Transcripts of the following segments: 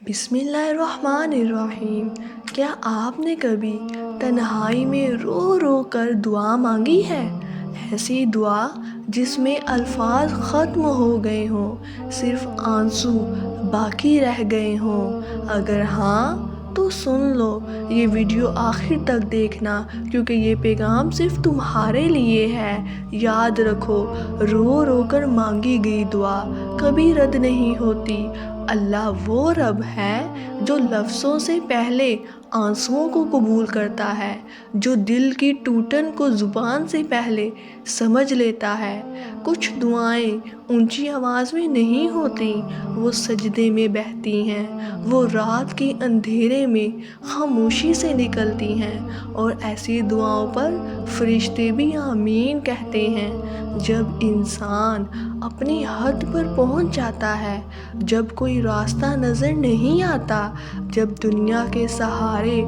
بسم اللہ الرحمن الرحیم۔ کیا آپ نے کبھی تنہائی میں رو رو کر دعا مانگی ہے؟ ایسی دعا جس میں الفاظ ختم ہو گئے ہوں، صرف آنسو باقی رہ گئے ہوں؟ اگر ہاں تو سن لو یہ ویڈیو آخر تک دیکھنا، کیونکہ یہ پیغام صرف تمہارے لیے ہے۔ یاد رکھو، رو رو کر مانگی گئی دعا کبھی رد نہیں ہوتی۔ اللہ وہ رب ہے جو لفظوں سے پہلے آنسوؤں کو قبول کرتا ہے، جو دل کی ٹوٹن کو زبان سے پہلے سمجھ لیتا ہے۔ کچھ دعائیں اونچی آواز میں نہیں ہوتی، وہ سجدے میں بہتی ہیں، وہ رات کے اندھیرے میں خاموشی سے نکلتی ہیں، اور ایسی دعاؤں پر فرشتے بھی آمین کہتے ہیں۔ جب انسان اپنی حد پر پہنچ جاتا ہے، جب کوئی راستہ نظر نہیں آتا، جب دنیا کے سہارے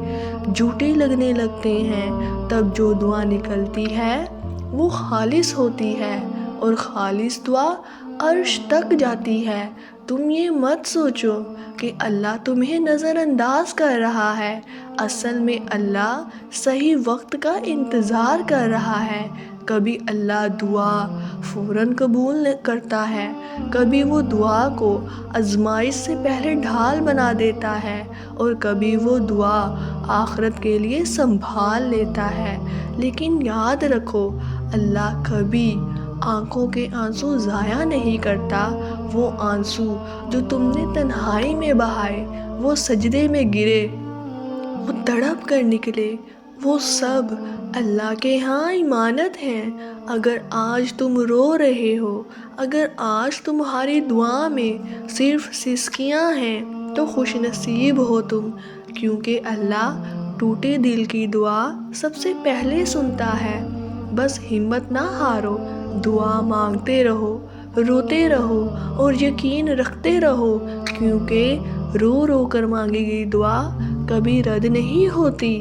جھوٹے لگنے لگتے ہیں، تب جو دعا نکلتی ہے وہ خالص ہوتی ہے، اور خالص دعا عرش تک جاتی ہے۔ تم یہ مت سوچو کہ اللہ تمہیں نظر انداز کر رہا ہے، اصل میں اللہ صحیح وقت کا انتظار کر رہا ہے۔ کبھی اللہ دعا فوراً قبول کرتا ہے، کبھی وہ دعا کو آزمائش سے پہلے ڈھال بنا دیتا ہے، اور کبھی وہ دعا آخرت کے لیے سنبھال لیتا ہے۔ لیکن یاد رکھو، اللہ کبھی آنکھوں کے آنسو ضائع نہیں کرتا۔ وہ آنسو جو تم نے تنہائی میں بہائے، وہ سجدے میں گرے، وہ تڑپ کر نکلے، وہ سب اللہ کے ہاں امانت ہیں۔ اگر آج تم رو رہے ہو، اگر آج تمہاری دعا میں صرف سسکیاں ہیں، تو خوش نصیب ہو تم، کیونکہ اللہ ٹوٹے دل کی دعا سب سے پہلے سنتا ہے۔ بس ہمت نہ ہارو، دعا مانگتے رہو، روتے رہو، اور یقین رکھتے رہو، کیونکہ رو رو کر مانگی گئی دعا کبھی رد نہیں ہوتی۔